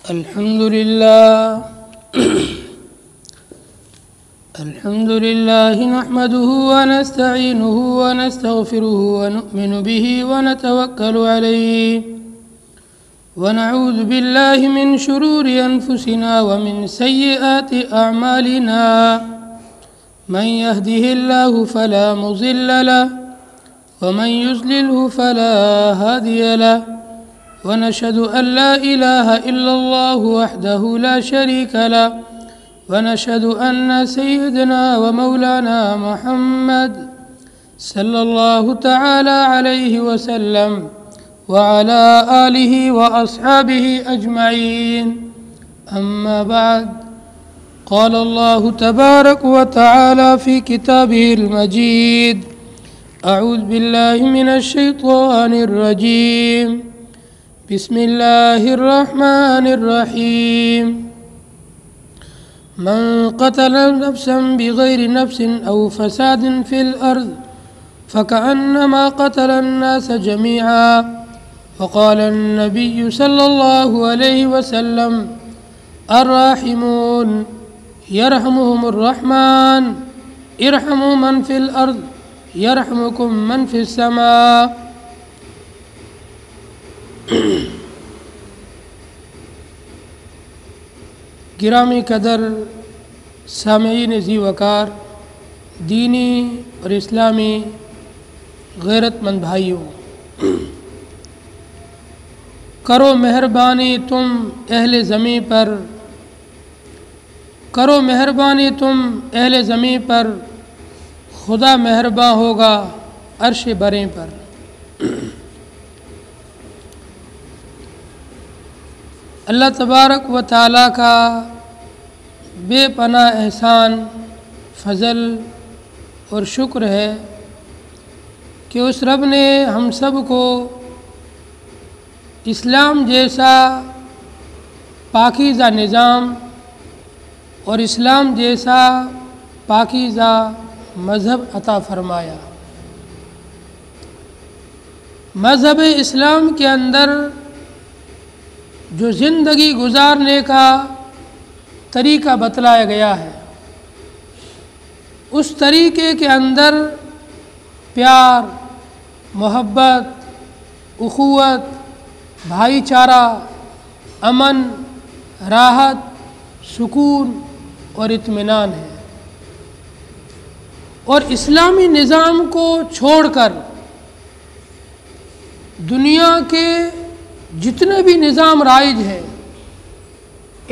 الحمد لله نحمده ونستعينه ونستغفره ونؤمن به ونتوكل عليه ونعوذ بالله من شرور أنفسنا ومن سيئات أعمالنا من يهده الله فلا مضل له ومن يضلله فلا هادي له ونشهد أن لا إله إلا الله وحده لا شريك له ونشهد أن سيدنا ومولانا محمد صلى الله تعالى عليه وسلم وعلى آله وأصحابه أجمعين أما بعد قال الله تبارك وتعالى في كتابه المجيد أعوذ بالله من الشيطان الرجيم بسم الله الرحمن الرحيم من قتل نفسا بغير نفس أو فساد في الأرض فكأنما قتل الناس جميعا وقال النبي صلى الله عليه وسلم الراحمون يرحمهم الرحمن ارحموا من في الأرض يرحمكم من في السماء گرامی قدر سامعین ذی وقار، دینی اور اسلامی غیرت مند بھائیوں، کرو مہربانی تم اہل زمین پر، کرو مہربانی تم اہل زمین پر، خدا مہرباں ہوگا عرش بریں پر۔ اللہ تبارک و تعالیٰ کا بے پناہ احسان، فضل اور شکر ہے کہ اس رب نے ہم سب کو اسلام جیسا پاکیزہ نظام اور اسلام جیسا پاکیزہ مذہب عطا فرمایا۔ مذہب اسلام کے اندر جو زندگی گزارنے کا طریقہ بتلایا گیا ہے، اس طریقے کے اندر پیار، محبت، اخوت، بھائی چارہ، امن، راحت، سکون اور اطمینان ہے۔ اور اسلامی نظام کو چھوڑ کر دنیا کے جتنے بھی نظام رائج ہیں،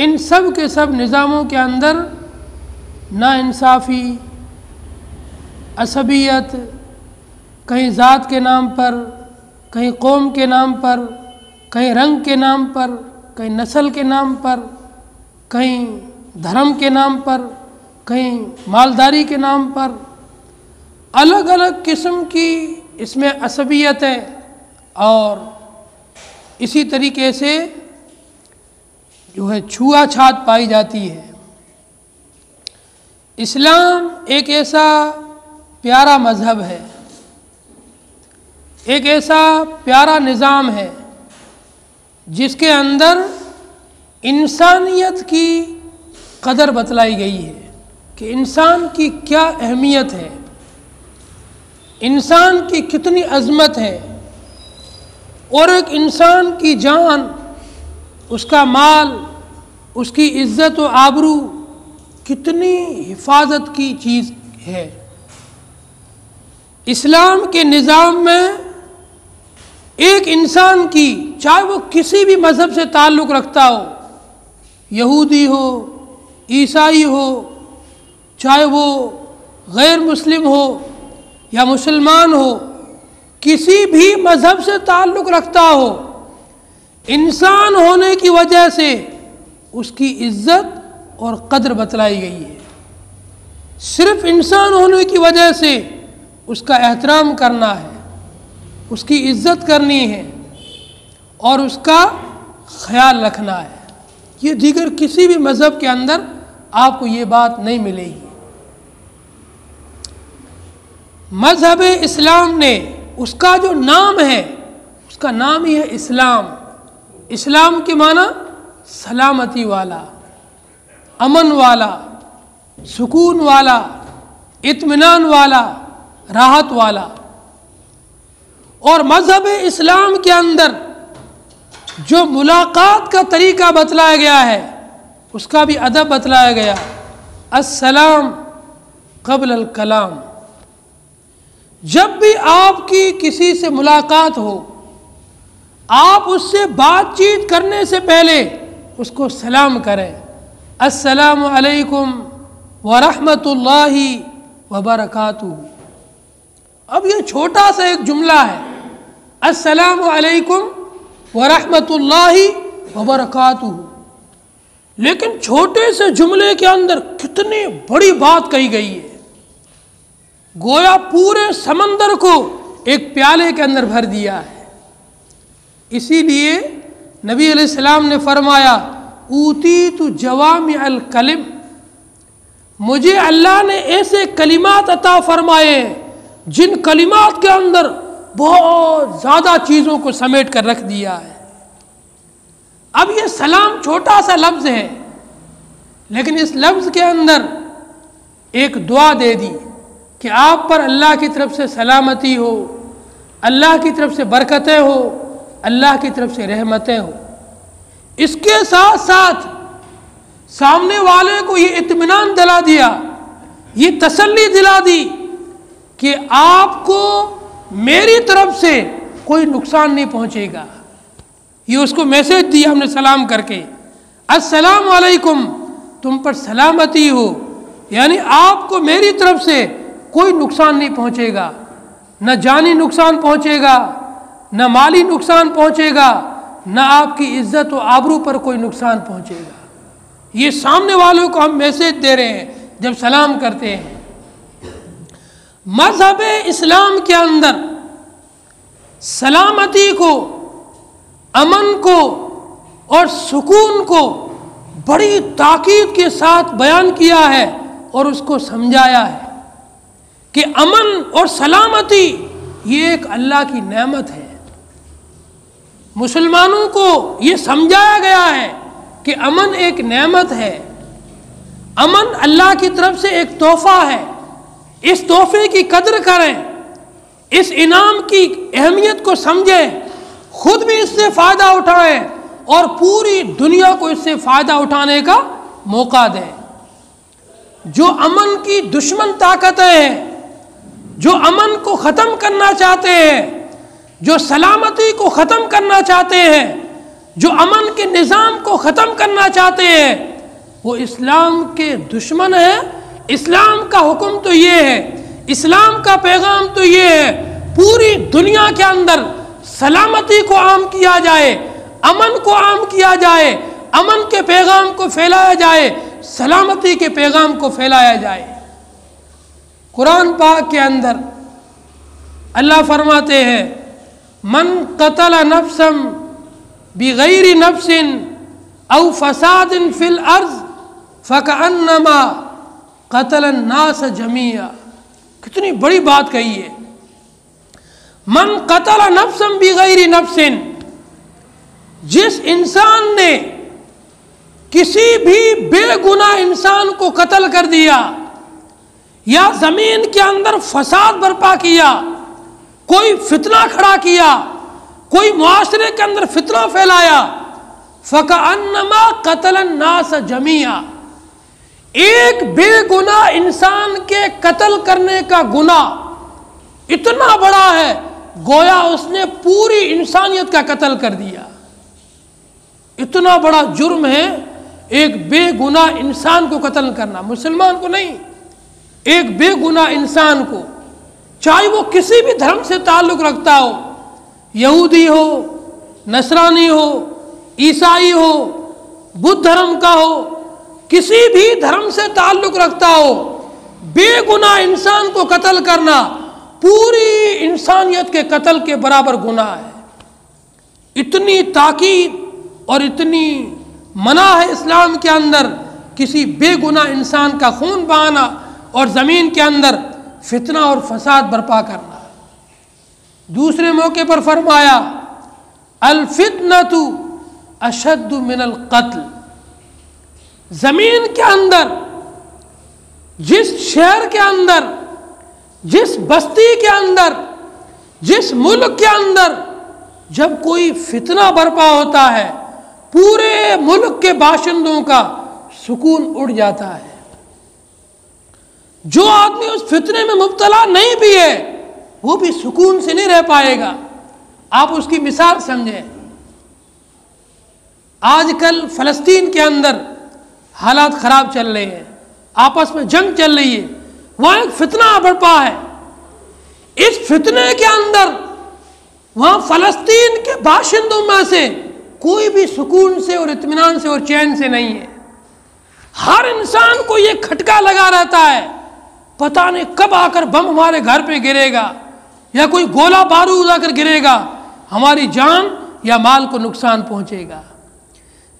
ان سب کے سب نظاموں کے اندر ناانصافی، عصبیت، کہیں ذات کے نام پر، کہیں قوم کے نام پر، کہیں رنگ کے نام پر، کہیں نسل کے نام پر، کہیں دھرم کے نام پر، کہیں مالداری کے نام پر، الگ الگ قسم کی اس میں عصبیتیں اور اسی طریقے سے جو ہے چھوا چھات پائی جاتی ہے۔ اسلام ایک ایسا پیارا مذہب ہے، ایک ایسا پیارا نظام ہے جس کے اندر انسانیت کی قدر بتلائی گئی ہے کہ انسان کی کیا اہمیت ہے، انسان کی کتنی عظمت ہے، اور ایک انسان کی جان، اس کا مال، اس کی عزت و آبرو کتنی حفاظت کی چیز ہے۔ اسلام کے نظام میں ایک انسان کی، چاہے وہ کسی بھی مذہب سے تعلق رکھتا ہو، یہودی ہو، عیسائی ہو، چاہے وہ غیر مسلم ہو یا مسلمان ہو، کسی بھی مذہب سے تعلق رکھتا ہو، انسان ہونے کی وجہ سے اس کی عزت اور قدر بتلائی گئی ہے۔ صرف انسان ہونے کی وجہ سے اس کا احترام کرنا ہے، اس کی عزت کرنی ہے اور اس کا خیال رکھنا ہے۔ یہ دیگر کسی بھی مذہب کے اندر آپ کو یہ بات نہیں ملے گی۔ مذہب اسلام نے اس کا جو نام ہے، اس کا نام ہی ہے اسلام۔ اسلام کے معنی سلامتی والا، امن والا، سکون والا، اطمینان والا، راحت والا۔ اور مذہب اسلام کے اندر جو ملاقات کا طریقہ بتلایا گیا ہے اس کا بھی ادب بتلایا گیا۔ السلام قبل الکلام، جب بھی آپ کی کسی سے ملاقات ہو، آپ اس سے بات چیت کرنے سے پہلے اس کو سلام کریں، السلام علیکم ورحمۃ اللہ وبرکاتہ۔ اب یہ چھوٹا سا ایک جملہ ہے، السلام علیکم ورحمۃ اللہ وبرکاتہ، لیکن چھوٹے سے جملے کے اندر کتنی بڑی بات کہی گئی ہے، گویا پورے سمندر کو ایک پیالے کے اندر بھر دیا ہے۔ اسی لیے نبی علیہ السلام نے فرمایا اوتیت جوامع الکلم، مجھے اللہ نے ایسے کلمات عطا فرمائے جن کلمات کے اندر بہت زیادہ چیزوں کو سمیٹ کر رکھ دیا ہے۔ اب یہ سلام چھوٹا سا لفظ ہے، لیکن اس لفظ کے اندر ایک دعا دے دی کہ آپ پر اللہ کی طرف سے سلامتی ہو، اللہ کی طرف سے برکتیں ہو، اللہ کی طرف سے رحمتیں ہو۔ اس کے ساتھ ساتھ سامنے والے کو یہ اطمینان دلا دیا، یہ تسلی دلا دی کہ آپ کو میری طرف سے کوئی نقصان نہیں پہنچے گا۔ یہ اس کو میسج دیا ہم نے سلام کر کے، السلام علیکم، تم پر سلامتی ہو، یعنی آپ کو میری طرف سے کوئی نقصان نہیں پہنچے گا، نہ جانی نقصان پہنچے گا، نہ مالی نقصان پہنچے گا، نہ آپ کی عزت و آبرو پر کوئی نقصان پہنچے گا۔ یہ سامنے والوں کو ہم میسج دے رہے ہیں جب سلام کرتے ہیں۔ مذہب اسلام کے اندر سلامتی کو، امن کو اور سکون کو بڑی تاکید کے ساتھ بیان کیا ہے اور اس کو سمجھایا ہے کہ امن اور سلامتی یہ ایک اللہ کی نعمت ہے۔ مسلمانوں کو یہ سمجھایا گیا ہے کہ امن ایک نعمت ہے، امن اللہ کی طرف سے ایک تحفہ ہے، اس تحفے کی قدر کریں، اس انعام کی اہمیت کو سمجھیں، خود بھی اس سے فائدہ اٹھائیں اور پوری دنیا کو اس سے فائدہ اٹھانے کا موقع دیں۔ جو امن کی دشمن طاقتیں ہیں، جو امن کو ختم کرنا چاہتے ہیں، جو سلامتی کو ختم کرنا چاہتے ہیں، جو امن کے نظام کو ختم کرنا چاہتے ہیں، وہ اسلام کے دشمن ہیں۔ اسلام کا حکم تو یہ ہے، اسلام کا پیغام تو یہ ہے، پوری دنیا کے اندر سلامتی کو عام کیا جائے، امن کو عام کیا جائے، امن کے پیغام کو پھیلایا جائے، سلامتی کے پیغام کو پھیلایا جائے۔ قرآن پاک کے اندر اللہ فرماتے ہیں من قتل نفسا بغیر نفس او فساد فی الارض فکأنما قتل الناس جميعا۔ کتنی بڑی بات کہی ہے، من قتل نفسا بغیر نفس، جس انسان نے کسی بھی بے گناہ انسان کو قتل کر دیا یا زمین کے اندر فساد برپا کیا، کوئی فتنہ کھڑا کیا، کوئی معاشرے کے اندر فتنہ پھیلایا، فَكَأَنَّمَا قَتَلَ النَّاسَ جَمِيعًا، ایک بے گناہ انسان کے قتل کرنے کا گناہ اتنا بڑا ہے گویا اس نے پوری انسانیت کا قتل کر دیا۔ اتنا بڑا جرم ہے ایک بے گناہ انسان کو قتل کرنا، مسلمان کو نہیں، ایک بے گناہ انسان کو، چاہے وہ کسی بھی دھرم سے تعلق رکھتا ہو، یہودی ہو، نصرانی ہو، عیسائی ہو، بدھ دھرم کا ہو، کسی بھی دھرم سے تعلق رکھتا ہو، بے گناہ انسان کو قتل کرنا پوری انسانیت کے قتل کے برابر گناہ ہے۔ اتنی تاکید اور اتنی منع ہے اسلام کے اندر کسی بے گناہ انسان کا خون بہانا اور زمین کے اندر فتنہ اور فساد برپا کرنا۔ دوسرے موقع پر فرمایا الفتنۃ اشد من القتل. زمین کے اندر، جس شہر کے اندر، جس بستی کے اندر، جس ملک کے اندر جب کوئی فتنہ برپا ہوتا ہے، پورے ملک کے باشندوں کا سکون اڑ جاتا ہے. جو آدمی اس فتنے میں مبتلا نہیں بھی ہے وہ بھی سکون سے نہیں رہ پائے گا. آپ اس کی مثال سمجھیں. آج کل فلسطین کے اندر حالات خراب چل رہے ہیں، آپس میں جنگ چل رہی ہے، وہاں ایک فتنہ برپا ہے. اس فتنے کے اندر وہاں فلسطین کے باشندوں میں سے کوئی بھی سکون سے اور اطمینان سے اور چین سے نہیں ہے. ہر انسان کو یہ کھٹکا لگا رہتا ہے، پتہ نہیں کب آ کر بم ہمارے گھر پہ گرے گا یا کوئی گولہ بارود آ کر گرے گا، ہماری جان یا مال کو نقصان پہنچے گا.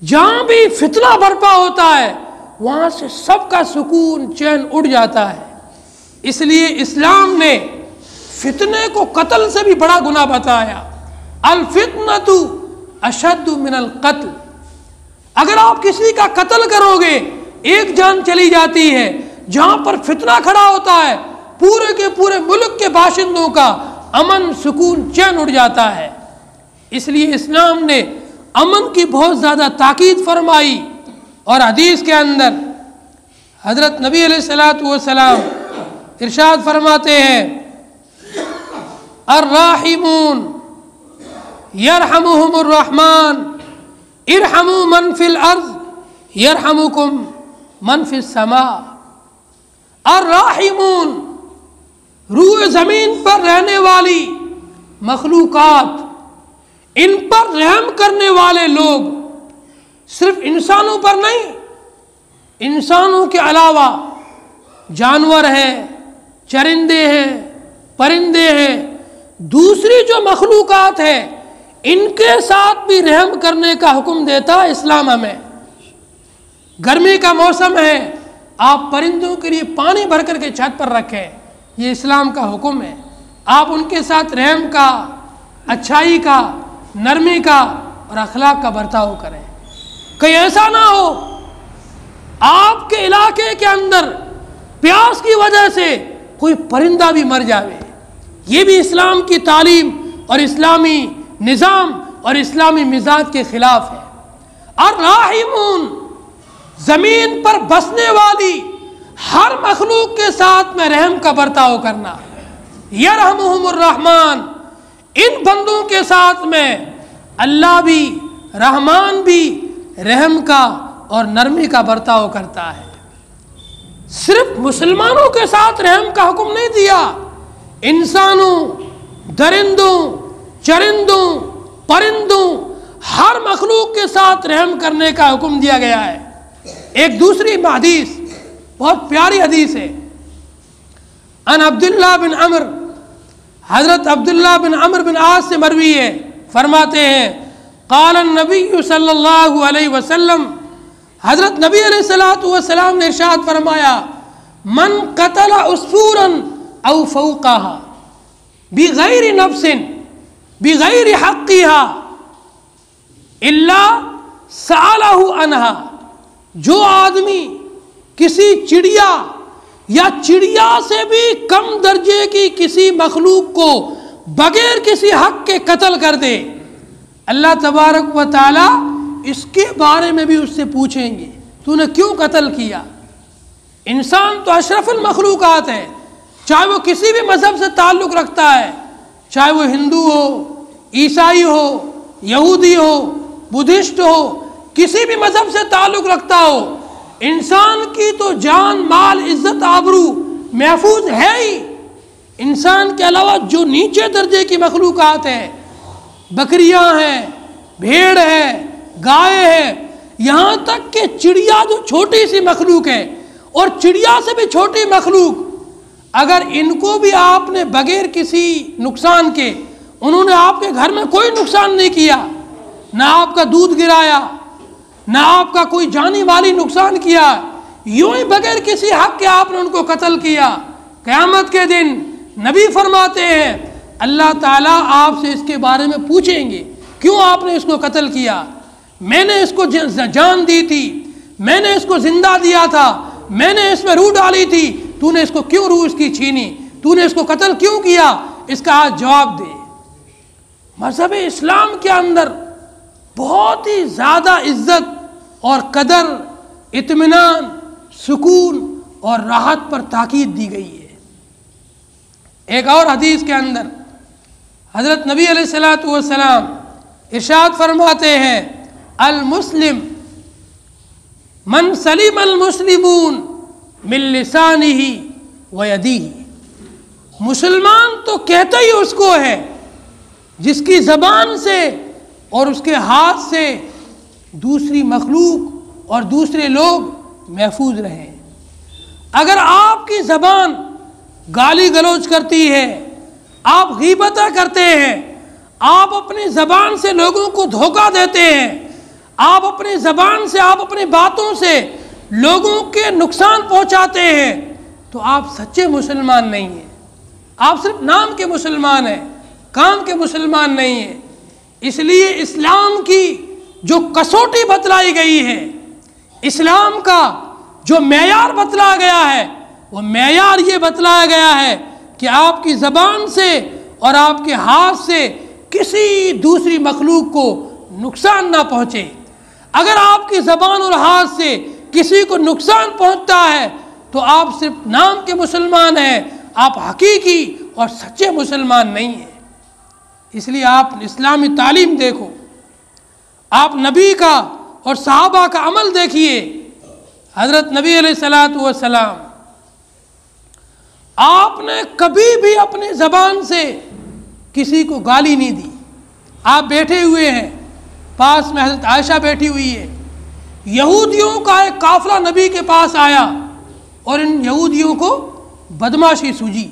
جہاں بھی فتنہ برپا ہوتا ہے وہاں سے سب کا سکون چین اڑ جاتا ہے. اس لیے اسلام نے فتنے کو قتل سے بھی بڑا گناہ بتایا. الفتنۃ اشد من القتل. اگر آپ کسی کا قتل کرو گے ایک جان چلی جاتی ہے. جہاں پر فتنہ کھڑا ہوتا ہے پورے کے پورے ملک کے باشندوں کا امن، سکون، چین اڑ جاتا ہے. اس لیے اسلام نے امن کی بہت زیادہ تاکید فرمائی. اور حدیث کے اندر حضرت نبی علیہ الصلوۃ والسلام ارشاد فرماتے ہیں الراحمون یرحمہم الرحمن ارحموا من فی الارض یرحمکم من فی السماء. الراحمون، روح زمین پر رہنے والی مخلوقات، ان پر رحم کرنے والے لوگ صرف انسانوں پر نہیں، انسانوں کے علاوہ جانور ہیں، چرندے ہیں، پرندے ہیں، دوسری جو مخلوقات ہیں ان کے ساتھ بھی رحم کرنے کا حکم دیتا ہے اسلام ہمیں. گرمی کا موسم ہے، آپ پرندوں کے لیے پانی بھر کر کے چھت پر رکھیں، یہ اسلام کا حکم ہے. آپ ان کے ساتھ رحم کا، اچھائی کا، نرمی کا اور اخلاق کا برتاؤ کریں. کہیں ایسا نہ ہو آپ کے علاقے کے اندر پیاس کی وجہ سے کوئی پرندہ بھی مر جاوے. یہ بھی اسلام کی تعلیم اور اسلامی نظام اور اسلامی مزاج کے خلاف ہے. الراحمون، زمین پر بسنے والی ہر مخلوق کے ساتھ میں رحم کا برتاؤ کرنا. یرحمہم الرحمن، ان بندوں کے ساتھ میں اللہ بھی، رحمان بھی رحم کا اور نرمی کا برتاؤ کرتا ہے. صرف مسلمانوں کے ساتھ رحم کا حکم نہیں دیا، انسانوں، درندوں، چرندوں، پرندوں، ہر مخلوق کے ساتھ رحم کرنے کا حکم دیا گیا ہے. ایک دوسری حدیث بہت پیاری حدیث ہے. ان عبداللہ بن عمر، حضرت عبداللہ بن عمر بن عاص سے مروی ہے، فرماتے ہیں قال النبی صلی اللہ علیہ وسلم، حضرت نبی علیہ الصلوۃ والسلام نے ارشاد فرمایا من قتل عصفورا او فوقها بغیر نفس بغیر حقها الا سألہ عنها. جو آدمی کسی چڑیا یا چڑیا سے بھی کم درجے کی کسی مخلوق کو بغیر کسی حق کے قتل کر دے، اللہ تبارک و تعالی اس کے بارے میں بھی اس سے پوچھیں گے تو نے کیوں قتل کیا. انسان تو اشرف المخلوقات ہے، چاہے وہ کسی بھی مذہب سے تعلق رکھتا ہے، چاہے وہ ہندو ہو، عیسائی ہو، یہودی ہو، بدھسٹ ہو، کسی بھی مذہب سے تعلق رکھتا ہو، انسان کی تو جان، مال، عزت، آبرو محفوظ ہے ہی. انسان کے علاوہ جو نیچے درجے کی مخلوقات ہیں، بکریاں ہیں، بھیڑ ہے، گائے ہے، یہاں تک کہ چڑیا جو چھوٹی سی مخلوق ہے، اور چڑیا سے بھی چھوٹی مخلوق، اگر ان کو بھی آپ نے بغیر کسی نقصان کے، انہوں نے آپ کے گھر میں کوئی نقصان نہیں کیا، نہ آپ کا دودھ گرایا، نہ آپ کا کوئی جانی والی نقصان کیا، یوں ہی بغیر کسی حق کے آپ نے ان کو قتل کیا، قیامت کے دن نبی فرماتے ہیں اللہ تعالیٰ آپ سے اس کے بارے میں پوچھیں گے کیوں آپ نے اس کو قتل کیا. میں نے اس کو جان دی تھی، میں نے اس کو زندہ دیا تھا، میں نے اس میں روح ڈالی تھی، تو نے اس کو کیوں روح اس کی چھینی؟ تو نے اس کو قتل کیوں کیا؟ اس کا آج جواب دے۔ مذہب اسلام کے اندر بہت ہی زیادہ عزت اور قدر، اطمینان، سکون اور راحت پر تاکید دی گئی ہے۔ ایک اور حدیث کے اندر حضرت نبی علیہ الصلوۃ والسلام ارشاد فرماتے ہیں، المسلم من سلم المسلمون من لسانہ و یدیہ، مسلمان تو کہتا ہی اس کو ہے جس کی زبان سے اور اس کے ہاتھ سے دوسری مخلوق اور دوسرے لوگ محفوظ رہیں۔ اگر آپ کی زبان گالی گلوچ کرتی ہے، آپ غیبتیں کرتے ہیں، آپ اپنی زبان سے لوگوں کو دھوکہ دیتے ہیں، آپ اپنی زبان سے، آپ اپنی باتوں سے لوگوں کے نقصان پہنچاتے ہیں، تو آپ سچے مسلمان نہیں ہیں، آپ صرف نام کے مسلمان ہیں، کام کے مسلمان نہیں ہیں۔ اس لیے اسلام کی جو کسوٹی بتلائی گئی ہے، اسلام کا جو معیار بتلایا گیا ہے، وہ معیار یہ بتلایا گیا ہے کہ آپ کی زبان سے اور آپ کے ہاتھ سے کسی دوسری مخلوق کو نقصان نہ پہنچے۔ اگر آپ کی زبان اور ہاتھ سے کسی کو نقصان پہنچتا ہے تو آپ صرف نام کے مسلمان ہیں، آپ حقیقی اور سچے مسلمان نہیں ہیں۔ اس لیے آپ اسلامی تعلیم دیکھو، آپ نبی کا اور صحابہ کا عمل دیکھیے۔ حضرت نبی علیہ الصلوۃ والسلام، آپ نے کبھی بھی اپنی زبان سے کسی کو گالی نہیں دی۔ آپ بیٹھے ہوئے ہیں، پاس میں حضرت عائشہ بیٹھی ہوئی ہے، یہودیوں کا ایک قافلہ نبی کے پاس آیا اور ان یہودیوں کو بدماشی سوجی،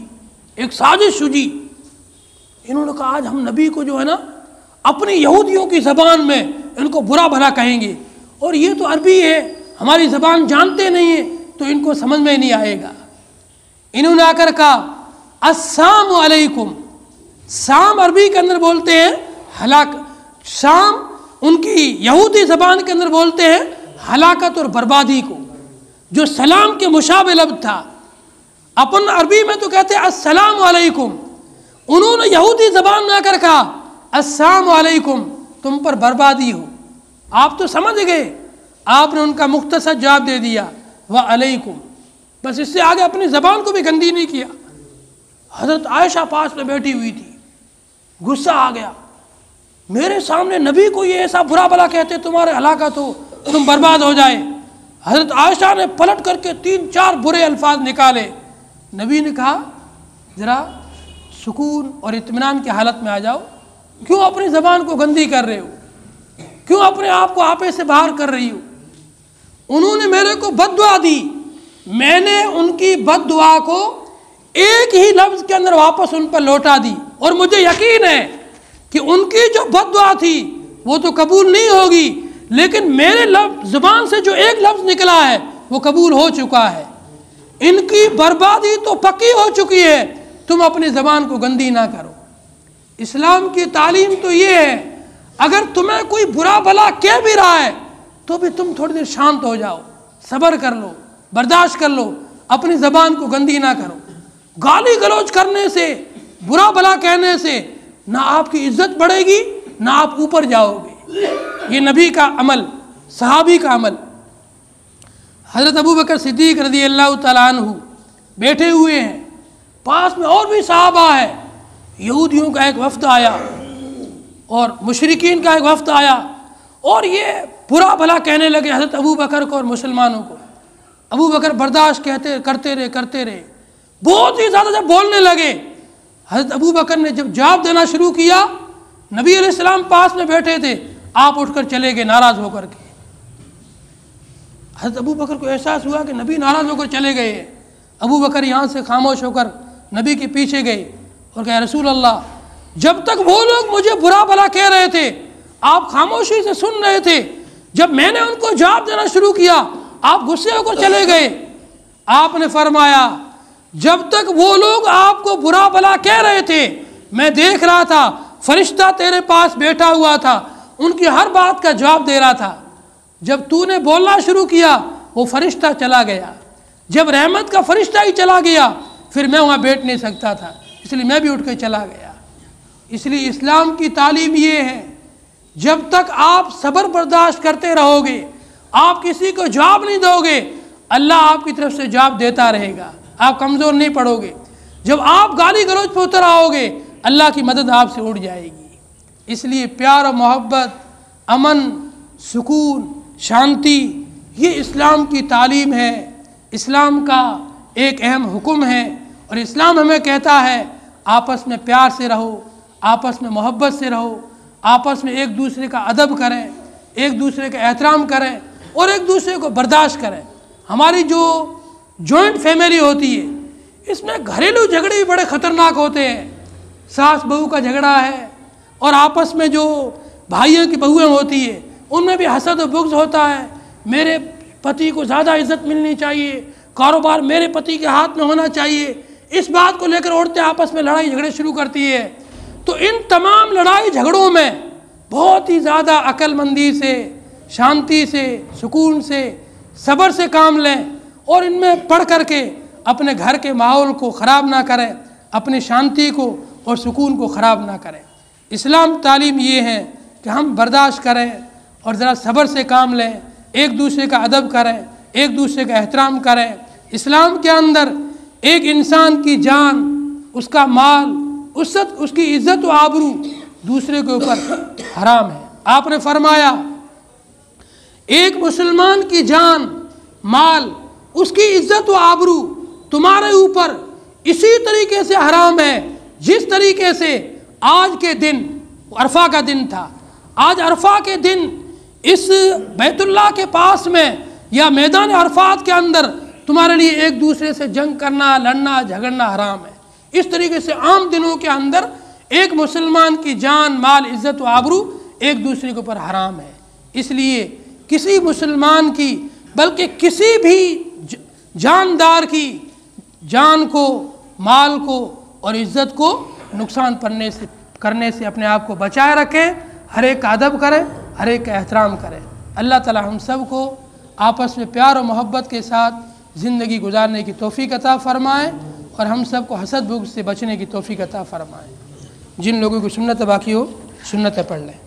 ایک سازش سوجی۔ انہوں نے کہا آج ہم نبی کو جو ہے نا اپنی یہودیوں کی زبان میں ان کو برا بھلا کہیں گے، اور یہ تو عربی ہے، ہماری زبان جانتے نہیں ہیں، تو ان کو سمجھ میں نہیں آئے گا۔ انہوں نے آ کر کہا السلام علیکم۔ سام عربی کے اندر بولتے ہیں ہلاک، سام ان کی یہودی زبان کے اندر بولتے ہیں ہلاکت اور بربادی کو، جو سلام کے مشابہ لفظ تھا۔ اپن عربی میں تو کہتے ہیں السلام علیکم، انہوں نے یہودی زبان میں آ کر کہا السلام علیکم، تم پر بربادی ہو۔ آپ تو سمجھ گئے، آپ نے ان کا مختصر جواب دے دیا وعلیکم، بس اس سے آگے اپنی زبان کو بھی گندی نہیں کیا۔ حضرت عائشہ پاس میں بیٹھی ہوئی تھی، غصہ آ گیا، میرے سامنے نبی کو یہ ایسا برا بلا کہتے تمہارے ہلاکت ہو، تم برباد ہو جائے۔ حضرت عائشہ نے پلٹ کر کے 3-4 برے الفاظ نکالے۔ نبی نے کہا ذرا سکون اور اطمینان کی حالت میں آ جاؤ، کیوں اپنی زبان کو گندی کر رہے ہو، کیوں اپنے آپ کو آپے سے باہر کر رہی ہو؟ انہوں نے میرے کو بد دعا دی، میں نے ان کی بد دعا کو ایک ہی لفظ کے اندر واپس ان پر لوٹا دی، اور مجھے یقین ہے کہ ان کی جو بد دعا تھی وہ تو قبول نہیں ہوگی، لیکن میرے زبان سے جو ایک لفظ نکلا ہے وہ قبول ہو چکا ہے۔ ان کی بربادی تو پکی ہو چکی ہے، تم اپنی زبان کو گندی نہ کرو۔ اسلام کی تعلیم تو یہ ہے، اگر تمہیں کوئی برا بھلا کہہ بھی رہا ہے تو بھی تم تھوڑی دیر شانت ہو جاؤ، صبر کر لو، برداشت کر لو، اپنی زبان کو گندی نہ کرو۔ گالی گلوچ کرنے سے، برا بھلا کہنے سے نہ آپ کی عزت بڑھے گی، نہ آپ اوپر جاؤ گے۔ یہ نبی کا عمل، صحابی کا عمل۔ حضرت ابو بکر صدیق رضی اللہ تعالیٰ عنہ بیٹھے ہوئے ہیں، پاس میں اور بھی صحابہ ہے، یہودیوں کا ایک وفد آیا اور مشرکین کا ایک وفد آیا، اور یہ برا بھلا کہنے لگے حضرت ابو بکر کو اور مسلمانوں کو۔ ابو بکر برداشت کرتے رہے، بہت ہی زیادہ جب بولنے لگے، حضرت ابو بکر نے جب جواب دینا شروع کیا، نبی علیہ السلام پاس میں بیٹھے تھے، آپ اٹھ کر چلے گئے ناراض ہو کر کے۔ حضرت ابو بکر کو احساس ہوا کہ نبی ناراض ہو کر چلے گئے ہیں۔ ابو بکر یہاں سے خاموش ہو کر نبی کے پیچھے گئے اور کہا رسول اللہ، جب تک وہ لوگ مجھے برا بھلا کہہ رہے تھے آپ خاموشی سے سن رہے تھے، جب میں نے ان کو جواب دینا شروع کیا آپ غصے ہو کر چلے گئے۔ آپ نے فرمایا جب تک وہ لوگ آپ کو برا بھلا کہہ رہے تھے میں دیکھ رہا تھا، فرشتہ تیرے پاس بیٹھا ہوا تھا، ان کی ہر بات کا جواب دے رہا تھا۔ جب تو نے بولنا شروع کیا وہ فرشتہ چلا گیا، جب رحمت کا فرشتہ ہی چلا گیا پھر میں وہاں بیٹھ نہیں سکتا تھا، اس لیے میں بھی اٹھ کے چلا گیا۔ اس لیے اسلام کی تعلیم یہ ہے، جب تک آپ صبر برداشت کرتے رہو گے، آپ کسی کو جواب نہیں دو گے، اللہ آپ کی طرف سے جواب دیتا رہے گا، آپ کمزور نہیں پڑو گے۔ جب آپ گالی گلوچ پہ اتر آؤ گے، اللہ کی مدد آپ سے اٹھ جائے گی۔ اس لیے پیار و محبت، امن، سکون، شانتی، یہ اسلام کی تعلیم ہے، اسلام کا ایک اہم حکم ہے۔ اور اسلام ہمیں کہتا ہے آپس میں پیار سے رہو، آپس میں محبت سے رہو، آپس میں ایک دوسرے کا ادب کریں، ایک دوسرے کا احترام کریں اور ایک دوسرے کو برداشت کریں۔ ہماری جو جوائنٹ فیملی ہوتی ہے اس میں گھریلو جھگڑے بھی بڑے خطرناک ہوتے ہیں، ساس بہو کا جھگڑا ہے، اور آپس میں جو بھائیوں کی بہویں ہوتی ہے ان میں بھی حسد و بغض ہوتا ہے، میرے پتی کو زیادہ عزت ملنی چاہیے، کاروبار میرے پتی کے ہاتھ میں ہونا چاہیے، اس بات کو لے کر عورتیں آپس میں لڑائی جھگڑے شروع کرتی ہے۔ تو ان تمام لڑائی جھگڑوں میں بہت ہی زیادہ عقل مندی سے، شانتی سے، سکون سے، صبر سے کام لیں، اور ان میں پڑھ کر کے اپنے گھر کے ماحول کو خراب نہ کریں، اپنی شانتی کو اور سکون کو خراب نہ کریں۔ اسلام تعلیم یہ ہے کہ ہم برداشت کریں اور ذرا صبر سے کام لیں، ایک دوسرے کا ادب کریں، ایک دوسرے کا احترام کریں۔ اسلام کے اندر ایک انسان کی جان، اس کا مال، اس کی عزت و آبرو دوسرے کے اوپر حرام ہے۔ آپ نے فرمایا ایک مسلمان کی جان، مال، اس کی عزت و آبرو تمہارے اوپر اسی طریقے سے حرام ہے جس طریقے سے آج کے دن، عرفہ کا دن تھا، آج عرفہ کے دن اس بیت اللہ کے پاس میں یا میدان عرفات کے اندر تمہارے لیے ایک دوسرے سے جنگ کرنا، لڑنا، جھگڑنا حرام ہے۔ اس طریقے سے عام دنوں کے اندر ایک مسلمان کی جان، مال، عزت و آبرو ایک دوسرے کے اوپر حرام ہے۔ اس لیے کسی مسلمان کی، بلکہ کسی بھی جاندار کی جان کو، مال کو اور عزت کو نقصان کرنے سے اپنے آپ کو بچائے رکھیں، ہر ایک کا ادب کریں، ہر ایک کا احترام کریں۔ اللہ تعالی ہم سب کو آپس میں پیار و محبت کے ساتھ زندگی گزارنے کی توفیق عطا فرمائیں، اور ہم سب کو حسد بغض سے بچنے کی توفیق عطا فرمائیں۔ جن لوگوں کی سنت باقی ہو سنتیں پڑھ لیں۔